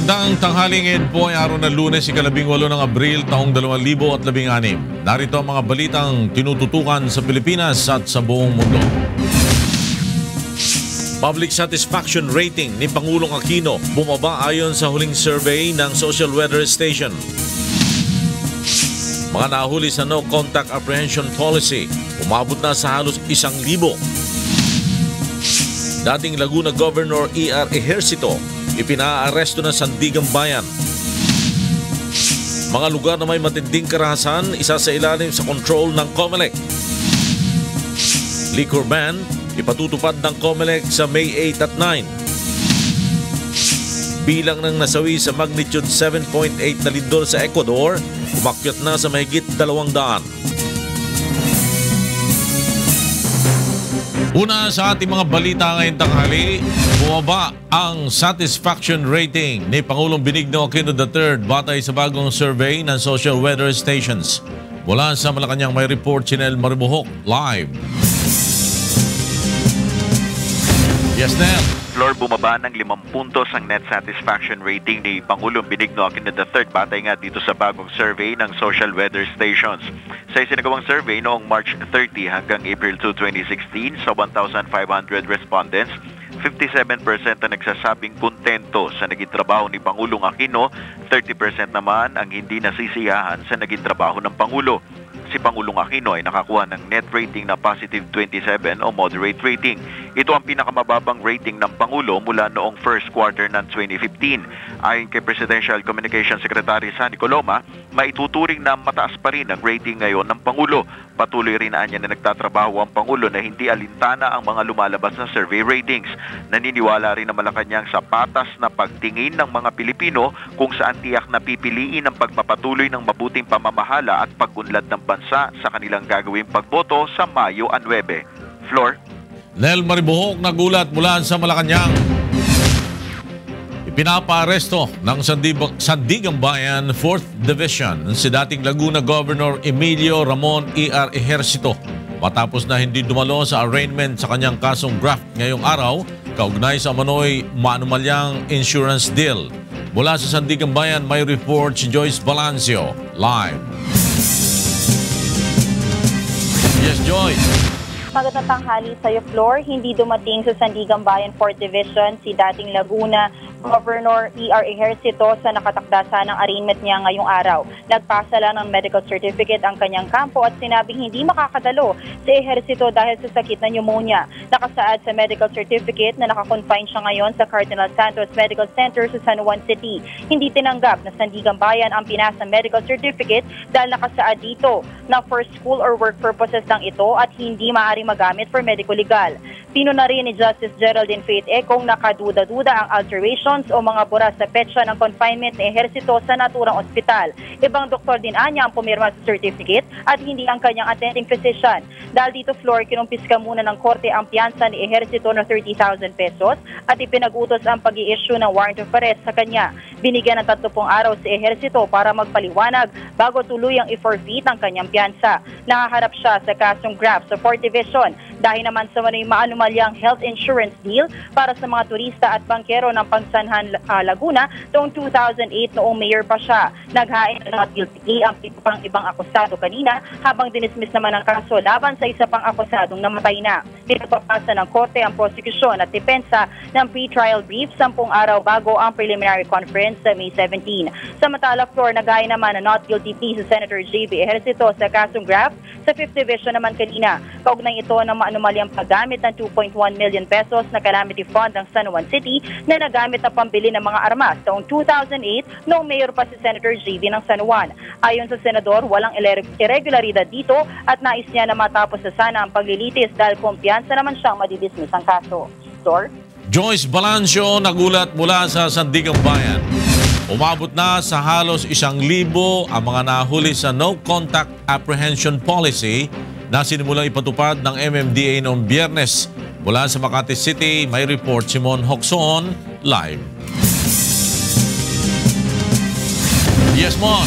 Magandang tanghali ngayon po ay araw ng Lunes, ika-18 ng Abril, taong 2016. Narito ang mga balitang tinututukan sa Pilipinas at sa buong mundo. Public satisfaction rating ni Pangulong Aquino bumaba ayon sa huling survey ng Social Weather Station. Mga nahuli sa No Contact Apprehension Policy, umabot na sa halos 1,000. Dating Laguna Governor E.R. Ejercito, ipinaaresto ng Sandigang Bayan. Mga lugar na may matinding karahasan, isa sa ilalim sa control ng COMELEC. Liquor ban, ipatutupad ng COMELEC sa May 8 at 9. Bilang ng nasawi sa magnitude 7.8 na lindol sa Ecuador, umakyat na sa mahigit 200. Una sa ating mga balita ngayong tanghali, bumaba ang satisfaction rating ni Pangulong Benigno Aquino III batay sa bagong survey ng Social Weather Stations. Mula sa Malacanang may report si Nel Maribuhok live. Yes, Nel. Floor, bumaba ng 5 puntos ang net satisfaction rating ni Pangulong Benigno Aquino III batay nga dito sa bagong survey ng Social Weather Stations. Sa isinagawang survey noong March 30 hanggang April 2, 2016 sa 1,500 respondents, 57% ang nagsasabing kontento sa naging trabaho ni Pangulong Aquino, 30% naman ang hindi nasisiyahan sa naging trabaho ng Pangulo. Si Pangulong Aquino ay nakakuha ng net rating na positive 27 o moderate rating. Ito ang pinakamababang rating ng Pangulo mula noong first quarter ng 2015. Ayon kay Presidential Communications Secretary Sunny Coloma, maituturing na mataas pa rin ang rating ngayon ng Pangulo. Patuloy rin niya na nagtatrabaho ang Pangulo na hindi alintana ang mga lumalabas na survey ratings. Naniniwala rin na Malacanang sa patas na pagtingin ng mga Pilipino kung saan tiyak na pipiliin ang pagpapatuloy ng mabuting pamamahala at pag-unlad ng bansa sa kanilang gagawing pagboto sa Mayo 9. Floor. Nel Maribuhok nagulat mula sa Malacanang. Pinapaaresto ng Sandigang Bayan 4th Division si dating Laguna Governor Emilio Ramon E.R. Ejercito matapos na hindi dumalo sa arraignment sa kanyang kasong graft ngayong araw kaugnay sa manoy maanumalyang insurance deal. Mula sa Sandigang Bayan may report si Joyce Balancio live. Yes, Joyce. Magandang tanghali sa iyo, Floor. Hindi dumating sa Sandigang Bayan 4th Division si dating Laguna Governor E.R. Ejercito sa nakatakda ng arraignment niya ngayong araw. Nagpasa lang ng medical certificate ang kanyang kampo at sinabing hindi makakadalo si Ejercito dahil sa sakit na pneumonia. Nakasaad sa medical certificate na nakakonfine siya ngayon sa Cardinal Santos Medical Center sa San Juan City. Hindi tinanggap na Sandigang Bayan ang pinasa medical certificate dahil nakasaad dito na for school or work purposes lang ito at hindi maaaring magamit for medical legal. Pino na rin ni Justice Geraldine Faith Econg nakaduda-duda ang alterations o mga bura sa petsa ng confinement ni Ejercito sa naturang ospital. Ibang doktor din anya ang pumirma sa certificate at hindi ang kanyang attending physician. Dahil dito, Floor, kinumpiska muna ng korte ang piyansa ni Ejercito na 30,000 pesos at ipinag-utos ang pag-i-issue ng warrant of arrest sa kanya. Binigyan ng 30 araw si Ejercito para magpaliwanag bago tuluyang i-forfeit ang kanyang piyansa. Nakaharap siya sa kasong graft sa 4th Division dahil naman sa maanumalyang health insurance deal para sa mga turista at bangkero ng Pangsanhan Laguna noong 2008 noong mayor pa siya. Naghain na not guilty ang ibang akusado kanina habang dinismiss naman ang kaso laban sa isa pang akusadong namatay na. Pinagpapasa ng korte ang prosekusyon at depensa ng pre-trial brief 10 araw bago ang preliminary conference sa May 17. Samantala, Floor, naghain naman na not guilty plea sa Senator J.B. Ejercito sa kasong graft sa 5th Division naman kanina. Kaugnay ito ng maanumalyang paggamit ng 2.1 million pesos na calamity fund ng San Juan City na nagamit na pambili ng mga armas taong 2008 noong mayor pa si Senator J.B. ng San Juan. Ayon sa senador, walang irregularidad dito at nais niya na matapos na sana ang paglilitis dahil kumpiyansa naman siyang madidismiss ang kaso. Store? Joyce Balancio nagulat mula sa Sandigang Bayan. Umabot na sa halos 1,000 ang mga nahuli sa No Contact Apprehension Policy na sinimulang ipatupad ng MMDA noong Biyernes. Mula sa Makati City, may report si Mon Hocson live. Yes, Mon.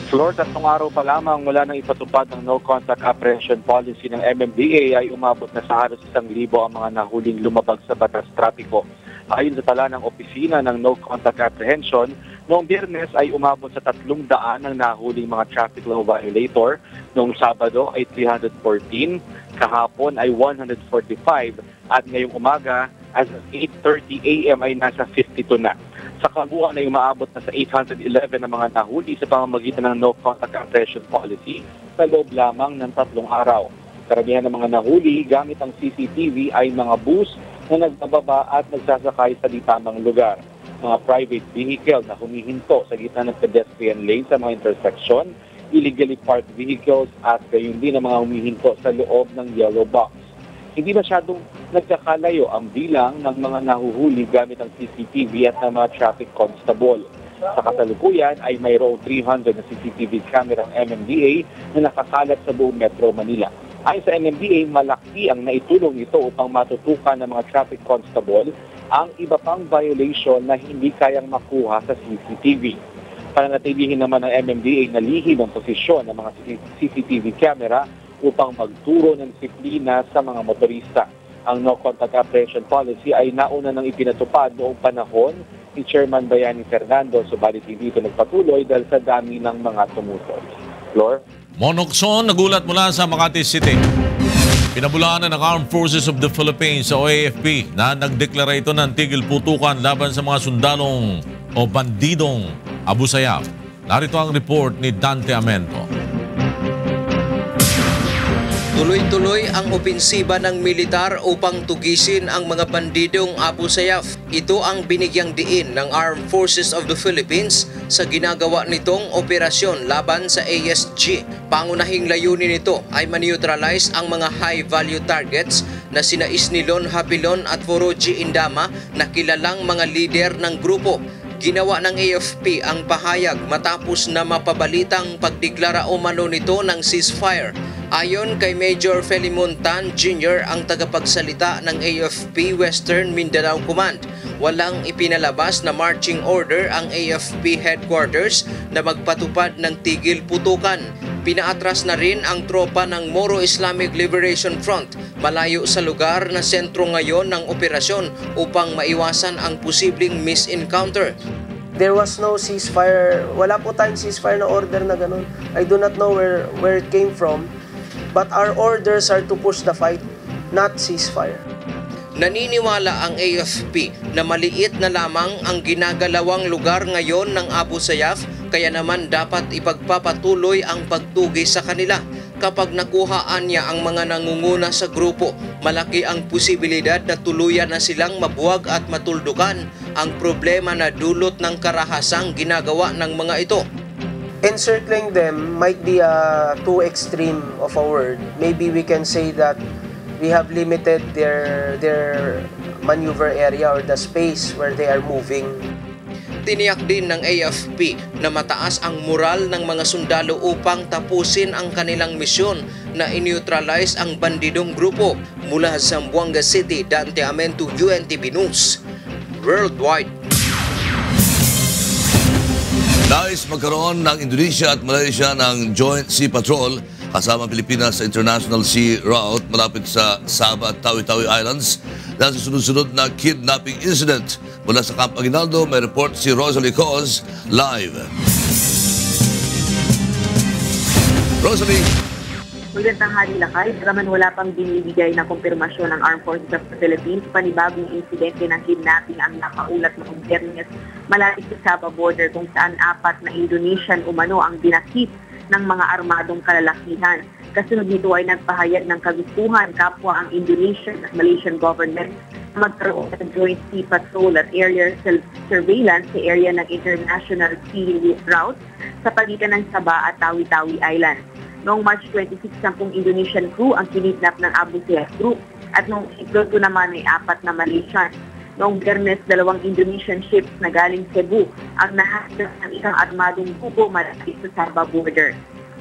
Floor, 3 araw pa lamang mula nang ipatupad ng No Contact Apprehension Policy ng MMDA ay umabot na sa halos 1,000 ang mga nahuling lumabag sa batas trapiko. Ayon sa tala ng opisina ng No Contact Apprehension, noong Biyernes ay umabot sa 300 ang nahuling mga traffic law violator. Noong Sabado ay 314, kahapon ay 145 at ngayong umaga as of 8:30 a.m. ay nasa 52 na. Sa kabuuan ay umaabot na sa 811 ang mga nahuli sa pamamagitan ng No Contact Apprehension Policy sa loob lamang ng 3 araw. Karamihan ng mga nahuli gamit ang CCTV ay mga bus na nagbababa at nagsasakay sa di tamang lugar. Mga private vehicle na humihinto sa gitna ng pedestrian lane sa mga intersection, illegally parked vehicles at gayon din ang mga humihinto sa loob ng yellow box. Hindi masyadong nagkakalayo ang bilang ng mga nahuhuli gamit ang CCTV at ng mga traffic constable. Sa kasalukuyan ay mayroong 300 na CCTV camera ng MMDA na nakakalat sa buong Metro Manila. Ayon sa MMDA, malaki ang naitulong ito upang matutukan ng mga traffic constable ang iba pang violation na hindi kayang makuha sa CCTV. Pananatilihin naman ng MMDA na lihim ang posisyon ng mga CCTV camera upang magturo ng disiplina sa mga motorista. Ang No Contact Apprehension Policy ay nauna nang ipinatupad noong panahon ni Chairman Bayani Fernando, subalit hindi ito nagpatuloy dahil sa dami ng mga tumutol. Flor? Monokson, nagulat mula sa Makati City. Pinabulaanan ng Armed Forces of the Philippines o AFP na nagdeklara ito ng tigil putukan laban sa mga sundalong o bandidong Abu Sayyaf. Narito ang report ni Dante Amento. Tuloy-tuloy ang opensiba ng militar upang tugisin ang mga bandidong Abu Sayyaf. Ito ang binigyang diin ng Armed Forces of the Philippines sa ginagawa nitong operasyon laban sa ASG. Pangunahing layunin nito ay maneutralize ang mga high-value targets na sina Isnilon Hapilon at Foroji Indama na kilalang mga lider ng grupo. Ginawa ng AFP ang pahayag matapos na mapabalitang pagdeklara umano nito ng ceasefire. Ayon kay Major Felimon Tan Jr., ang tagapagsalita ng AFP Western Mindanao Command, walang ipinalabas na marching order ang AFP headquarters na magpatupad ng tigil putukan. Pinaatras na rin ang tropa ng Moro Islamic Liberation Front malayo sa lugar na sentro ngayon ng operasyon upang maiwasan ang posibleng misencounter. There was no ceasefire. Wala po tayong ceasefire na order na ganun. I do not know where it came from. But our orders are to push the fight, not ceasefire. Naniniwala ang AFP na maliit na lamang ang ginagalawang lugar ngayon ng Abu Sayyaf, kaya naman dapat ipagpapatuloy ang pagtugi sa kanila. Kapag nakuhaan niya ang mga nangunguna sa grupo, malaki ang posibilidad na tuluyan na silang mabuwag at matuldukan ang problema na dulot ng karahasang ginagawa ng mga ito. Encircling them might be too extreme of a word. Maybe we can say that we have limited their maneuver area or the space where they are moving. Tiniyak din ng AFP na mataas ang moral ng mga sundalo upang tapusin ang kanilang misyon na in-neutralize ang bandidong grupo. Mula sa Zamboanga City, Dante Amento, UNTV News, Worldwide. Nais magkaroon ng Indonesia at Malaysia ng Joint Sea Patrol kasama Pilipinas sa International Sea Route malapit sa Sabah at Tawi-Tawi Islands dahil sa sunod-sunod na kidnapping incident. Mula sa Camp Aguinaldo, may report si Rosalie Coz live. Rosalie. Magandang hali lakay, bagaman wala pang binibigay na kumpirmasyon ng Armed Forces of the Philippines, panibagong insidente ng kidnapping ang nakaulat noong Biyernes malapit sa Sabah border kung saan 4 na Indonesian umano ang dinakip ng mga armadong kalalakihan. Kasunod nito ay nagpahayag ng kagustuhan kapwa ang Indonesian at Malaysian government na magkaroon ng joint sea patrol at area surveillance sa area ng International Sea Route sa pagitan ng Sabah at Tawi-Tawi Island. Noong March 26, 10 Indonesian crew ang kinidnap ng Abu Sayyaf Group at noong April 2 naman ay 4 na Malaysian. Noong Biyernes, 2 Indonesian ships na galing Cebu ang nahasdak ng isang armadong grupo malapit sa Sabah border.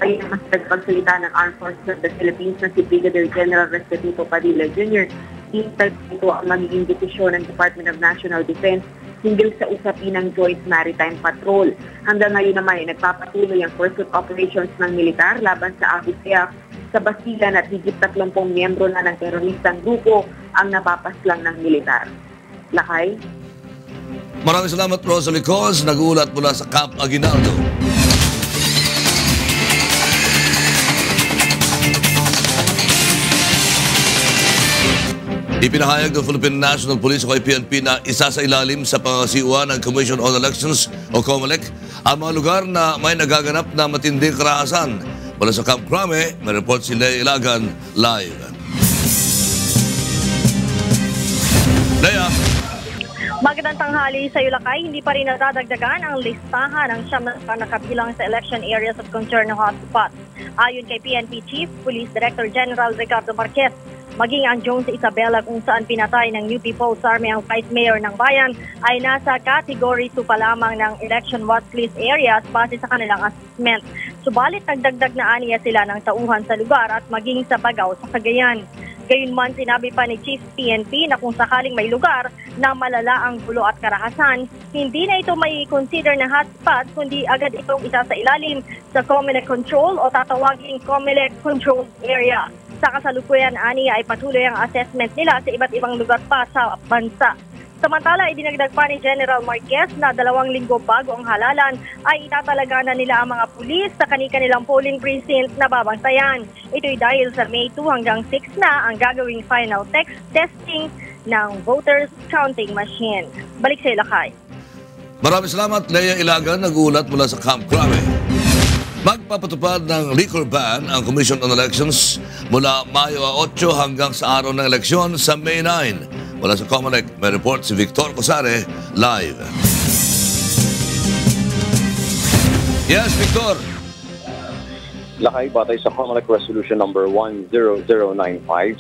Ayon naman sa nagpagsalita ng Armed Forces of the Philippines na si Brigadier General Restituto Padilla Jr., hintay ito ang magiging desisyon ng Department of National Defense hinggil sa usapin ng Joint Maritime Patrol. Hanggang ngayon naman ay nagpapatuloy ang pursuit operations ng militar laban sa Abu Sayyaf sa basilan at higit 30 miyembro na ng teroristang grupo ang napapaslang ng militar. Lakay? Maraming salamat, Rosalie Cos, nag-uulat mula sa Camp Aguinaldo. Ipinahayag ng Philippine National Police o PNP na isa sa ilalim sa pangasiwa ng Commission on Elections o COMELEC ang mga lugar na may nagaganap na matinding karahasan. Mula sa Camp Crame, may report si Lea Ilagan live. Lea. Magandang tanghali sa Ulacay, hindi pa rin nadadagdagan ang listahan ng siyam na nakabilang sa election areas of concern ng hotspots. Ayon kay PNP Chief Police Director General Ricardo Marquez, maging ang Jones Isabela kung saan pinatay ng New People's Army ang Vice Mayor ng bayan ay nasa Category 2 pa lamang ng election watchlist areas base sa kanilang assessment. Subalit nagdagdag na aniya sila ng tauhan sa lugar at maging sa Bagao sa Cagayan. Gayunman, sinabi pa ni Chief PNP na kung sakaling may lugar na malala ang gulo at karahasan, hindi na ito may consider na hotspot kundi agad itong isa sa ilalim sa COMELEC control o tatawaging COMELEC controlled area. Sa kasalukuyan, aniya ay patuloy ang assessment nila sa iba't ibang lugar pa sa bansa. Samantala, idinagdag pa ni General Marquez na 2 linggo bago ang halalan ay itatalaga na nila ang mga pulis sa kanilang polling precinct na babantayan. Ito'y dahil sa May 2 hanggang 6 na ang gagawing final testing ng voters counting machine. Balik sa Ilacay. Maraming salamat, Lea Ilagan, nag-uulat mula sa Camp Crame. Magpapatupad ng liquor ban ang Commission on Elections mula Mayo 8 hanggang sa araw ng eleksyon sa May 9. Mula sa COMELEC, may report si Victor Cosare live. Yes, Victor. Lakay, batay sa COMELEC Resolution number 10095,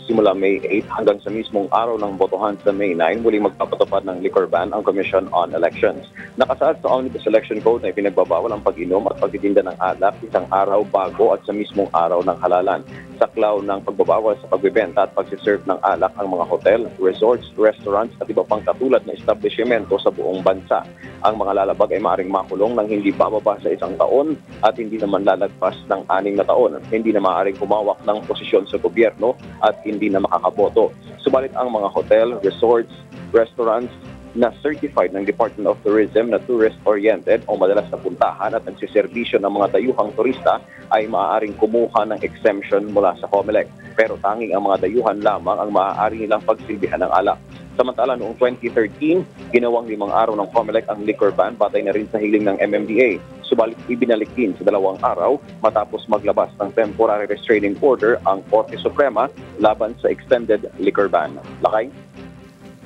simula May 8 hanggang sa mismong araw ng botohan sa May 9, muling magpapatupad ng liquor ban ang Commission on Elections. Nakasaad sa Omnibus Election Code na ipinagbabawal ang pag-inom at pagtitinda ng alak isang araw bago at sa mismong araw ng halalan. Saklaw ng pagbabawal sa pagbebenta at pagsiserve ng alak ang mga hotel, resorts, restaurants at iba pang katulad na establishmento sa buong bansa. Ang mga lalabag ay maaaring makulong ng hindi bababa sa 1 taon at hindi naman lalagpas ng 6 na taon. Hindi na maaaring humawak ng posisyon sa gobyerno at hindi na makakaboto. Subalit ang mga hotel, resorts, restaurants na certified ng Department of Tourism na tourist-oriented o madalas na puntahan at nagsiservisyo ng mga dayuhang turista ay maaaring kumuha ng exemption mula sa COMELEC. Pero tanging ang mga dayuhan lamang ang maaari nilang pagsilbihan ng alak. Samantala, noong 2013, ginawang 5 araw ng COMELEC ang liquor ban batay na rin sa hiling ng MMDA. Subalit ibinalik din sa 2 araw matapos maglabas ng temporary restraining order ang Korte Suprema laban sa extended liquor ban. Lakay?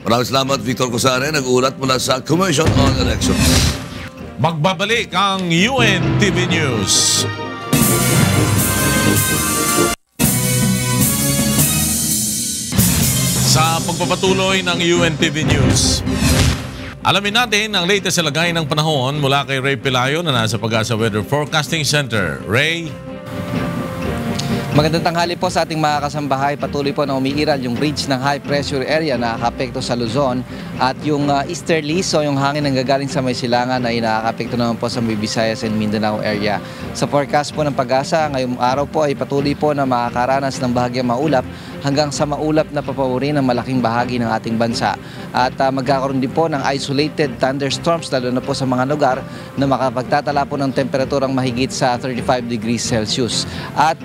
Maraming salamat, Victor Cosare, nag-uulat mula sa Commission on Elections. Magbabalik ang UNTV News. Sa pagpapatuloy ng UNTV News, alamin natin ang latest sa lagay ng panahon mula kay Ray Pelayo na nasa Pag-asa Weather Forecasting Center. Ray? Magandang tanghali po sa ating mga kasambahay. Patuloy po na umiiral yung ridge ng high pressure area na nakakapekto sa Luzon at yung easterly, so yung hangin na gagaling sa may silangan ay nakakapekto naman po sa may Visayas and Mindanao area. Sa forecast po ng Pag-asa, ngayong araw po ay patuloy po na makakaranas ng bahagyang maulap hanggang sa maulap na papauri ng malaking bahagi ng ating bansa. At magkakaroon din po ng isolated thunderstorms lalo na po sa mga lugar na makapagtatala po ng temperaturang mahigit sa 35 degrees Celsius. At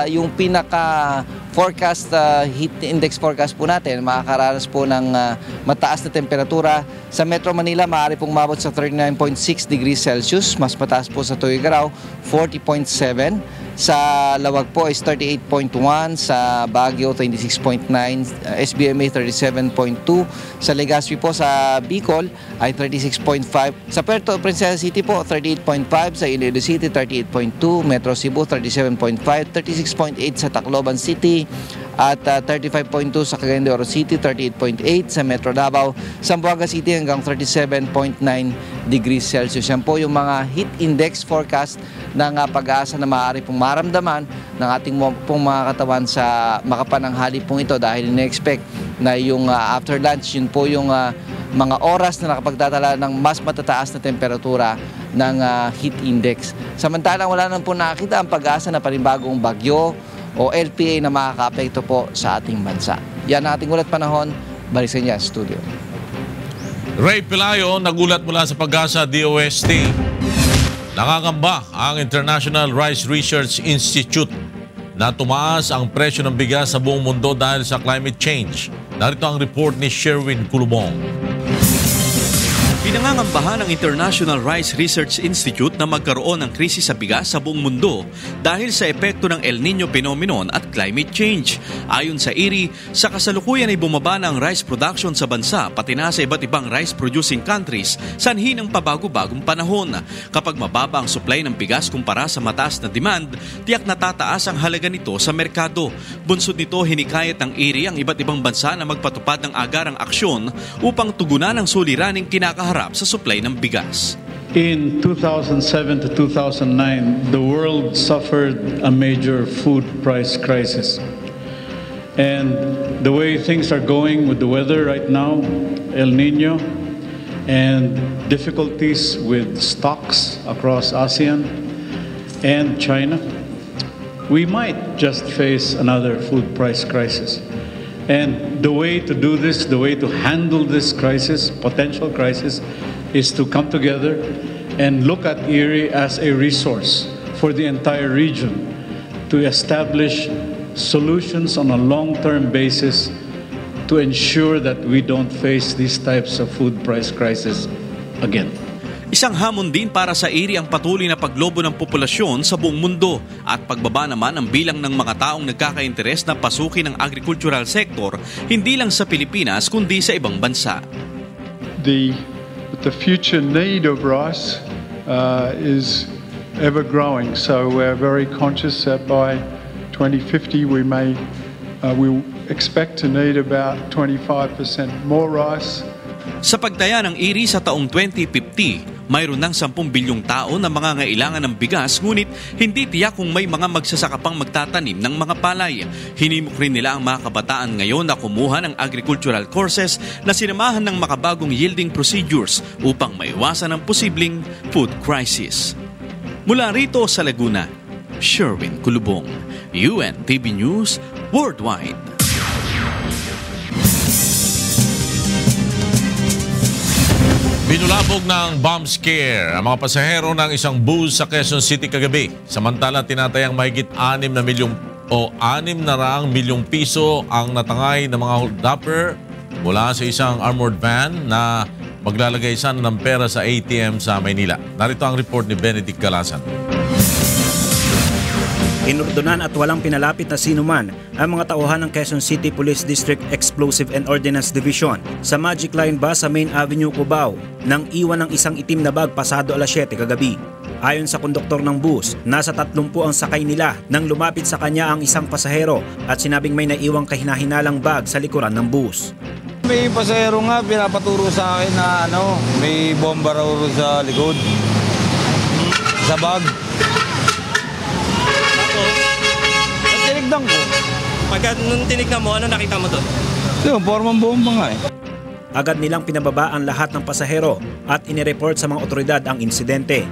yung pinaka forecast, heat index forecast po natin, makakaranas po ng mataas na temperatura. Sa Metro Manila, maaari pong mabot sa 39.6 degrees Celsius. Mas mataas po sa Tuguegarao, 40.7. Sa Lawag po is 38.1. Sa Baguio, 26.9. SBMA, 37.2. Sa Legazpi po sa Bicol ay 36.5. Sa Puerto Princesa City po, 38.5. Sa Iloilo City, 38.2. Metro Cebu, 37.5. 36.8 sa Tacloban City. At 35.2 sa Cagayan de Oro City, 38.8 sa Metro Davao, Zamboanga City hanggang 37.9 degrees Celsius. Yan po yung mga heat index forecast ng Pag-asa na maaari pong maramdaman ng ating pong mga katawan sa makapananghali pong ito dahil ina-expect na yung after lunch, yun po yung mga oras na nakapagtatala ng mas matataas na temperatura ng heat index. Samantalang wala naman po nakakita ang Pag-asa na panibagong bagyo o LPA na makaka-apekto po sa ating bansa. Yan ang ating ulat panahon. Balik sa inyo, studio. Ray Pelayo, nagulat mula sa Pag-asa DOST. Nakakamba ang International Rice Research Institute na tumaas ang presyo ng bigas sa buong mundo dahil sa climate change. Narito ang report ni Sherwin Kulubong. Pinangangambahan ng International Rice Research Institute na magkaroon ng krisis sa bigas sa buong mundo dahil sa epekto ng El Niño phenomenon at climate change. Ayon sa IRI, sa kasalukuyan ay bumaba na ang rice production sa bansa pati na sa iba't ibang rice-producing countries sanhi ng pabago-bagong panahon. Kapag mababa ang supply ng bigas kumpara sa mataas na demand, tiyak na tataas ang halaga nito sa merkado. Bunsod nito, hinikayat ng IRI ang iba't ibang bansa na magpatupad ng agarang aksyon upang tugunan ang suliraning kinakaharap sa supply ng bigas. In 2007 to 2009, the world suffered a major food price crisis. And the way things are going with the weather right now, El Niño, and difficulties with stocks across ASEAN and China, we might just face another food price crisis. And the way to do this, the way to handle this crisis, potential crisis, is to come together and look at IRI as a resource for the entire region to establish solutions on a long-term basis to ensure that we don't face these types of food price crisis again. Isang hamon din para sa IRI ang patuloy na paglobo ng populasyon sa buong mundo at pagbaba naman ang bilang ng mga taong nagkaka-interes na pasukin ang agricultural sector hindi lang sa Pilipinas kundi sa ibang bansa. The future need of rice is ever growing, so we're very conscious that by 2050 we expect to need about 25% more rice. Sa pagtaya ng IRI sa taong 2050, mayroon ng 10 bilyong tao na mangangailangan ng bigas ngunit hindi tiyak kung may mga magsasaka pang magtatanim ng mga palay. Hinimok rin nila ang mga kabataan ngayon na kumuha ng agricultural courses na sinamahan ng makabagong yielding procedures upang maiwasan ang posibleng food crisis. Mula rito sa Laguna, Sherwin Kulubong, UNTV News Worldwide. Binulabog ng bomb scare ang mga pasahero ng isang bus sa Quezon City kagabi. Samantala, tinatayang mahigit 6 na milyong piso ang natangay ng mga holdupper mula sa isang armored van na maglalagay sana ng pera sa ATM sa Maynila. Narito ang report ni Benedict Galasan. Inordonan at walang pinalapit na sinuman ang mga tauhan ng Quezon City Police District Explosive and Ordnance Division sa Magic Line Bus sa Main Avenue, Cubao nang iwan ng isang itim na bag pasado alas 7 kagabi. Ayon sa konduktor ng bus, nasa 30 ang sakay nila nang lumapit sa kanya ang isang pasahero at sinabing may naiwang kahinahinalang bag sa likuran ng bus. May pasahero nga pinapaturo sa akin na may bomba raw sa likod sa bag. Tinignan ko. Nung tinignan mo, ano nakita mo doon? Yung formang bomba nga eh. Agad nilang pinababa ang lahat ng pasahero at inireport sa mga otoridad ang insidente.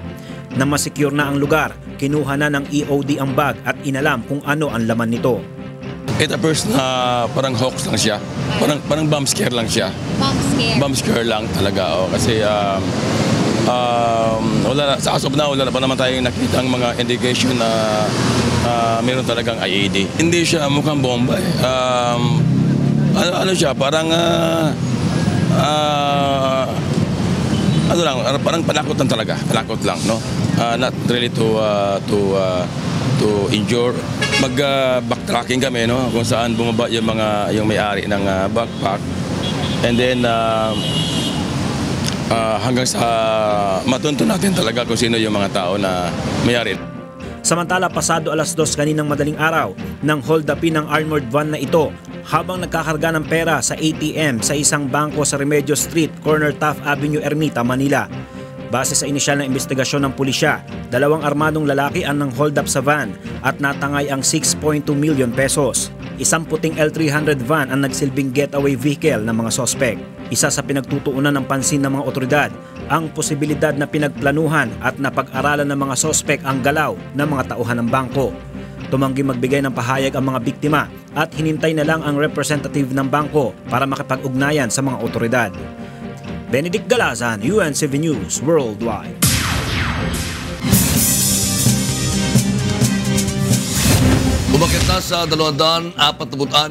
Nang masecure na ang lugar, kinuha na ng EOD ang bag at inalam kung ano ang laman nito. It appears na parang hoax lang siya. Parang bomb scare lang siya. Bomb scare? Bomb scare lang talaga. Kasi as of now, wala na pa naman tayong nakita ang mga indication na meron talagang IED. Hindi siya mukhang bomba eh. Ano siya, parang parang panakot lang talaga. Panakot lang, no? Not really to injure. Backtracking kami, no? Kung saan bumaba yung may-ari ng backpack. And then hanggang sa matunto natin talaga kung sino yung mga tao na may-ari. Samantala, pasado alas 2 kaninang madaling araw nang hold upin ng armored van na ito habang nagkakarga ng pera sa ATM sa isang bangko sa Remedios Street, corner Taft Avenue, Ermita, Manila. Base sa inisyal na investigasyon ng pulisya, 2 armadong lalaki ang nang hold up sa van at natangay ang 6.2 million pesos. Isang puting L300 van ang nagsilbing getaway vehicle ng mga sospek. Isa sa pinagtutuunan ng pansin ng mga otoridad ang posibilidad na pinagplanuhan at napag-aralan ng mga sospek ang galaw ng mga tauhan ng bangko. Tumanggi magbigay ng pahayag ang mga biktima at hinintay na lang ang representative ng bangko para makipag-ugnayan sa mga otoridad. Benedict Galazan, UNCV News Worldwide. Umakit na sa 246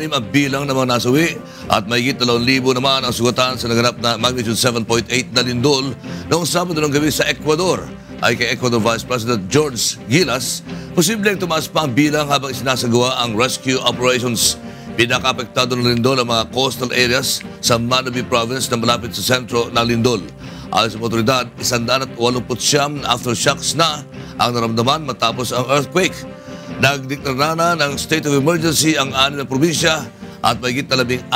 ang bilang ng mga nasawi at mahigit 2,000 naman ang sugatan sa naganap na magnitude 7.8 na lindol noong Sabado ng gabi sa Ecuador. Ay kay Ecuador Vice President George Gilas, posibleng tumaas pa ang bilang habang isinasagawa ang rescue operations. Pinaka-apektado ng lindol ang mga coastal areas sa Manabi Province na malapit sa sentro ng lindol. Ayon sa otoridad, 189 na aftershocks na ang naramdaman matapos ang earthquake. Nagdeklara na ng state of emergency ang 6 na probinsya at mahigit 14,000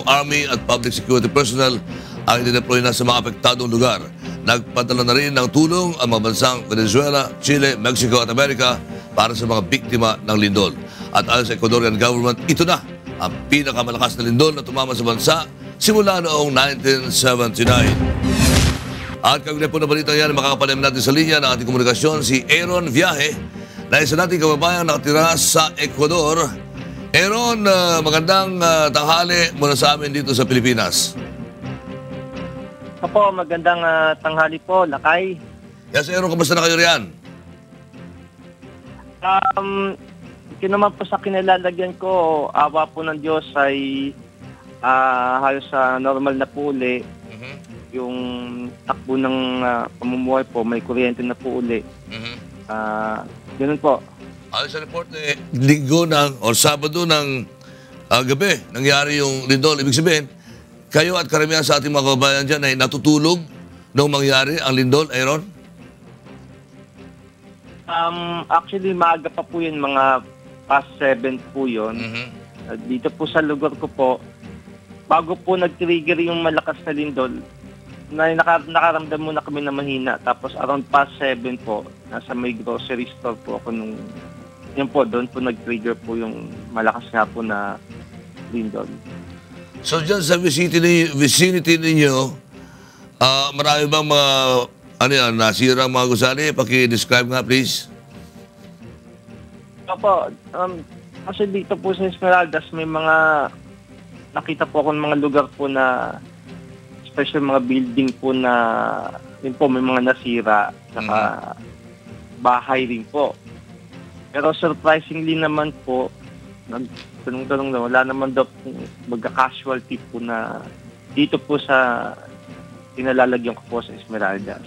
army at public security personnel ang idineploy na sa mga apektadong lugar. Nagpadala na rin ng tulong ang mga bansang Venezuela, Chile, Mexico at Amerika para sa mga biktima ng lindol. At ayon sa Ecuadorian government, ito na ang pinakamalakas na lindol na tumama sa bansa simula noong 1979. At kaugnay po na balita yan, makakapalim natin sa linya ng ating komunikasyon si Aaron Viaje, na isa nating kababayang nakatira sa Ecuador. Aaron, magandang tanghali mula sa amin dito sa Pilipinas. Opo, magandang tanghali po, Lakay. Yes, Aaron, kamusta na kayo riyan? Ito naman po sa kinalalagyan ko, awa po ng Diyos ay halos normal na po uli. Yung takbo ng pamumuhay po, may kuryente na po uli. Ganun po. Ayon sa report, linggo o Sabado ng gabi, nangyari yung lindol. Ibig sabihin, kayo at karamihan sa ating mga kababayan dyan ay natutulog nung mangyari ang lindol, Aaron? Actually, maaga pa po yun, mga past 7 po yun. Dito po sa lugar ko po, bago po nag-trigger yung malakas na lindol, nakaramdam muna kami na mahina. Tapos around past 7 po, nasa may grocery store po ako nung, yun po, doon po nag-trigger po yung malakas nga po na lindol. So dyan sa vicinity ninyo, marami bang mga, nasirang mga gusali? Paki-describe nga, please. Opo, kasi dito po sa Esmeraldas, may mga, nakita po ako ng mga lugar po na, especially mga building po na, yun po, may mga nasira, saka bahay rin po. Pero surprisingly naman po, nagtanong-tanong na, wala naman daw magka-casualty po na dito po sa pinalalagyan ko po sa Esmeraldas.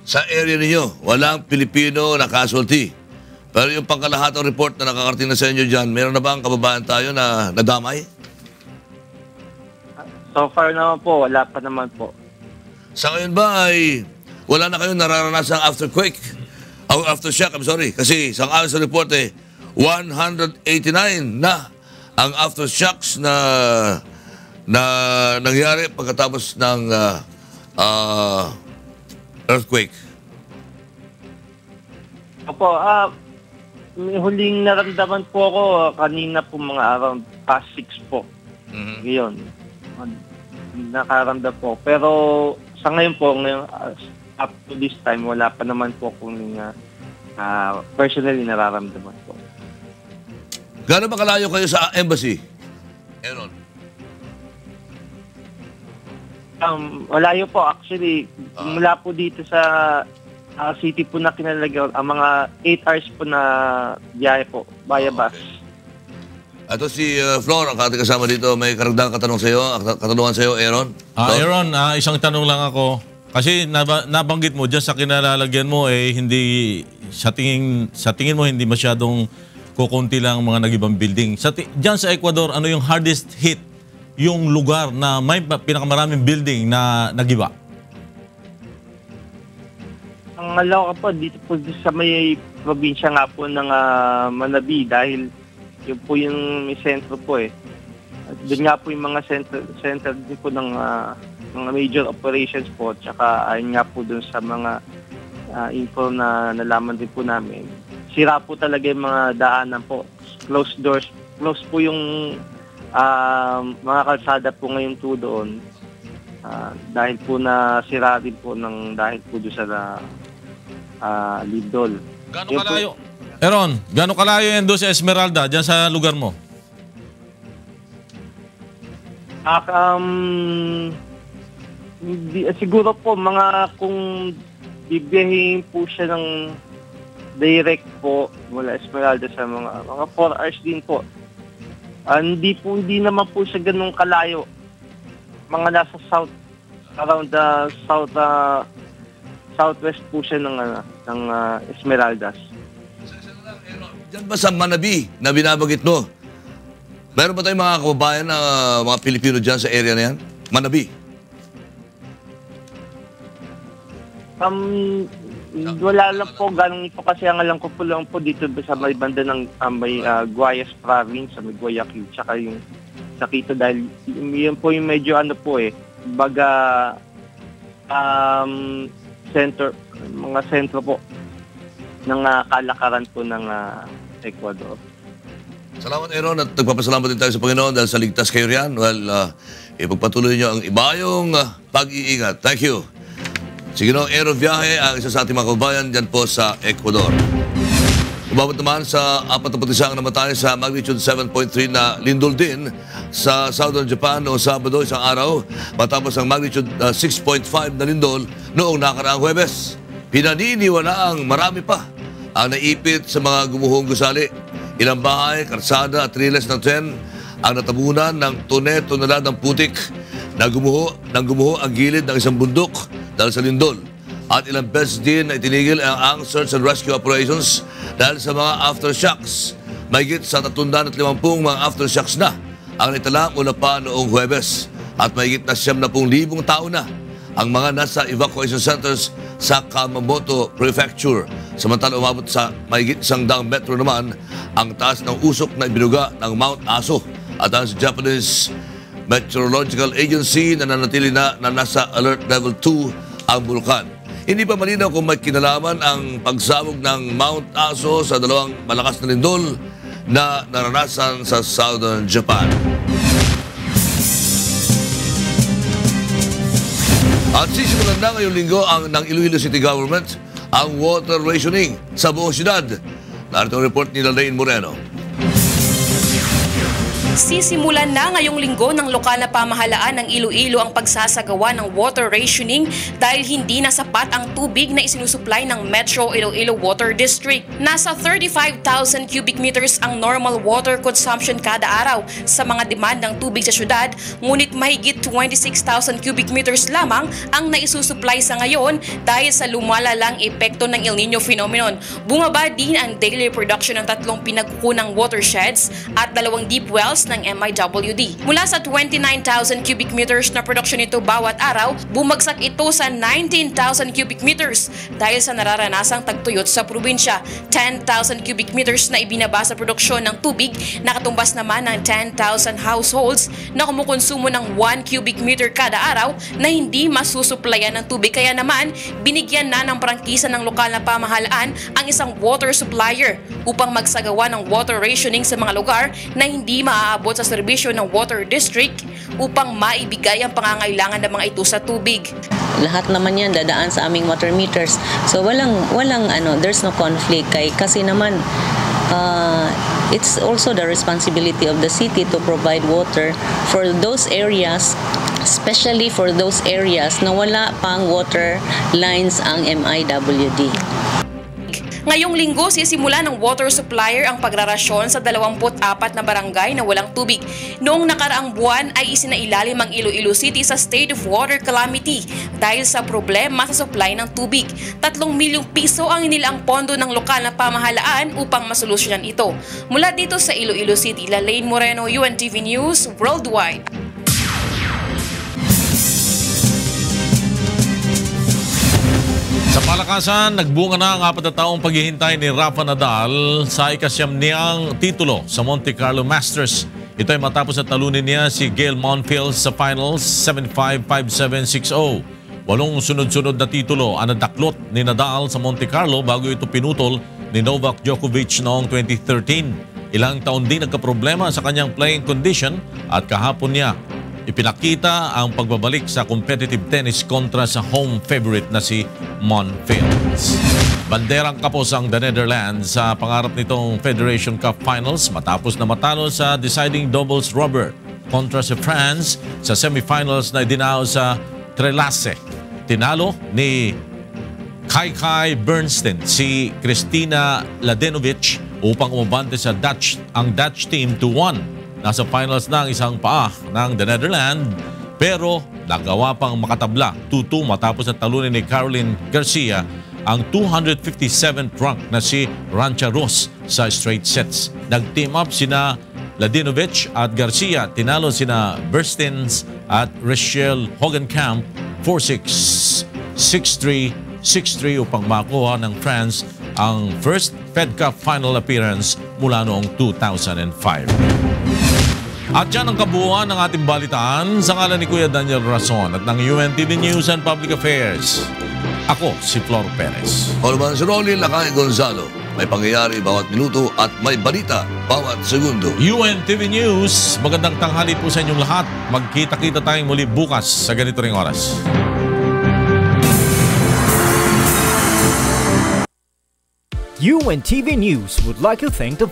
Sa area ninyo, walang Pilipino na casualty. Pero yung pangkalahatang report na nakakarating na sa inyo dyan, meron na ba ang kababayan tayo na nadamay? So far naman po, wala pa naman po. Sa ngayon ba ay wala na kayong nararanasang afterquake? O aftershock, I'm sorry. Kasi sa ayon sa report 189 na ang aftershocks na nangyari pagkatapos ng earthquake. Opo, may huling naramdaman po ako kanina po mga around past 6 po. Ngayon, nakaramdam po. Pero sa ngayon po, up to this time, wala pa naman po kung personally nararamdaman po. Gaano ba kalayo kayo sa embassy, Aaron? Malayo po. Actually, mula po dito sa city po na kinalagyan, ang mga 8 hours po na biyahe po, via bus. Ito si Flor, ang ating kasama dito. May karagdagang katanungan sa iyo, Aaron. Aaron, isang tanong lang ako. Kasi nabanggit mo, dyan sa kinalalagyan mo, hindi sa tingin mo hindi masyadong kukunti lang mga nag-ibang building. Dyan sa Ecuador, ano yung hardest hit? Yung lugar na may pinakamaraming building na nagiba? Ang alam ko po, dito po sa may probinsya nga po ng Manabi dahil yun po yung may sentro po At doon nga po yung mga center din po ng mga major operations po. Tsaka ayun nga po doon sa mga info na nalaman din po namin. Sira po talaga yung mga daanan po. Closed doors. Closed po yung mga kalsada po ngayon po doon. Dahil po na sira din po dahil po doon sa lindol. Gano'ng kalayo? Aaron, gano'ng kalayo yan doon sa Esmeralda, dyan sa lugar mo? siguro po, kung bibiyahin po siya ng direct po mula Esmeralda sa mga 4 hours din po. Hindi naman po siya ganun kalayo. Mga nasa south, around the southwest po siya ng Esmeraldas. Diyan ba sa Manabi na binabagit mo? Meron ba tayong mga kababayan na mga Pilipino dyan sa area na yan? Manabi? Wala lang po ganun po kasi ang alam ko po lang po dito sa may banda ng may Guayas province, sa may Guayaquil, tsaka yung sa Quito dahil yun po yung medyo baga mga sentro po ng kalakaran po ng Ecuador. Salamat, Aaron, at nagpapasalamat din tayo sa Panginoon dahil sa ligtas kayo riyan. Well, ipagpatuloy niyo ang ibayong pag-iingat. Thank you. Sige no, Aaron Viaje, ang isa sa ating mga kababayan dyan po sa Ecuador. Umabot naman sa 41 namatay sa magnitude 7.3 na lindol din sa southern Japan noong Sabado, isang araw, matapos ang magnitude 6.5 na lindol noong nakaraang Huwebes. Pinaniniwalaang marami pa ang naipit sa mga gumuhong gusali. Ilang bahay, karsada at riles ng tren ang natabunan ng toneladang putik na gumuho ang gilid ng isang bundok dahil sa lindol. At ilang beses din na itinigil ang search and rescue operations dahil sa mga aftershocks. Mahigit sa 350 mga aftershocks na ang naitala mula pa noong Huwebes. At mahigit na 70,000 tao na ang mga nasa evacuation centers sa Kumamoto Prefecture. Samantala umabot sa mahigit 100 metro naman ang taas ng usok na ibinuga ng Mount Aso. At ang Japanese Meteorological Agency na nanatili na nasa Alert Level 2 ang bulkan. Hindi pa malinaw kung may kinalaman ang pagsabog ng Mount Aso sa dalawang malakas na lindol na naranasan sa southern Japan. At sisimulan na ngayong linggo ng Iloilo City Government ang water rationing sa buong siyudad. Narito ang report ni Lalaine Moreno. Sisimulan na ngayong linggo ng lokal na pamahalaan ng Iloilo ang pagsasagawa ng water rationing dahil hindi na sapat ang tubig na isinusupply ng Metro Iloilo Water District. Nasa 35,000 cubic meters ang normal water consumption kada araw sa mga demand ng tubig sa syudad, ngunit mahigit 26,000 cubic meters lamang ang naisusupply sa ngayon dahil sa lumalalang epekto ng El Nino phenomenon. Bumaba din ang daily production ng 3 pinagkukunang watersheds at 2 deep wells ng MIWD. Mula sa 29,000 cubic meters na production nito bawat araw, bumagsak ito sa 19,000 cubic meters dahil sa nararanasang tagtuyot sa probinsya. 10,000 cubic meters na ibinaba sa produksyon ng tubig, nakatumbas naman ng 10,000 households na kumukonsumo ng 1 cubic meter kada araw na hindi masusuplayan ng tubig. Kaya naman, binigyan na ng prangkisa ng lokal na pamahalaan ang isang water supplier upang magsagawa ng water rationing sa mga lugar na hindi maaabot sa serbisyo ng water district upang maibigay ang pangangailangan ng mga ito sa tubig. Lahat naman yan dadaan sa aming water meters. So walang there's no conflict kasi naman it's also the responsibility of the city to provide water for those areas, especially for those areas na wala pang water lines ang MIWD. Ngayong linggo, sisimula ng water supplier ang pagrarasyon sa 24 na barangay na walang tubig. Noong nakaraang buwan ay isinailalim ang Iloilo City sa state of water calamity dahil sa problema sa supply ng tubig. 3 milyong piso ang inilaang pondo ng lokal na pamahalaan upang masolusyonan ito. Mula dito sa Iloilo City, Lalaine Moreno, UNTV News Worldwide. Sa palakasan, nagbunga na ang 4 na taong paghihintay ni Rafa Nadal sa ikasyam niyang titulo sa Monte Carlo Masters. Ito ay matapos na talunin niya si Gail Monfils sa finals 7-5, 5-7, 6-0. 8 sunod-sunod na titulo ang nadaklot ni Nadal sa Monte Carlo bago ito pinutol ni Novak Djokovic noong 2013. Ilang taon din nagkaproblema sa kanyang playing condition at kahapon niya ipinakita ang pagbabalik sa competitive tennis kontra sa home favorite na si Monfils. Banderang kapos ang The Netherlands sa pangarap nitong Federation Cup Finals matapos na matalo sa deciding doubles rubber kontra sa France sa semifinals na idinao sa Trelase. Tinalo ni Kai Bernstein si Kristina Ladenovic upang umabante sa ang Dutch team 2-1. Nasa finals na ang isang paa ng the Netherlands pero nagawa pang makatabla 2-2 matapos na talunin ni Caroline Garcia ang 257th rank na si Rancha Rus sa straight sets. Nag-team up sina Ladinovic at Garcia. Tinalo sina Bernstein at Rachel Hogenkamp 4-6, 6-3, 6-3 upang makuha ng France ang first Fed Cup final appearance mula noong 2005. At yan ang kabuuan ng ating balitaan sa ngalan ni Kuya Daniel Rason at ng UNTV News and Public Affairs. Ako si Flor Perez. O naman si Rolly Lakay Gonzalo. May pangyayari bawat minuto at may balita bawat segundo. UNTV News, magandang tanghali po sa inyong lahat. Magkita-kita tayong muli bukas sa ganito ring oras. UNTV News would like to thank the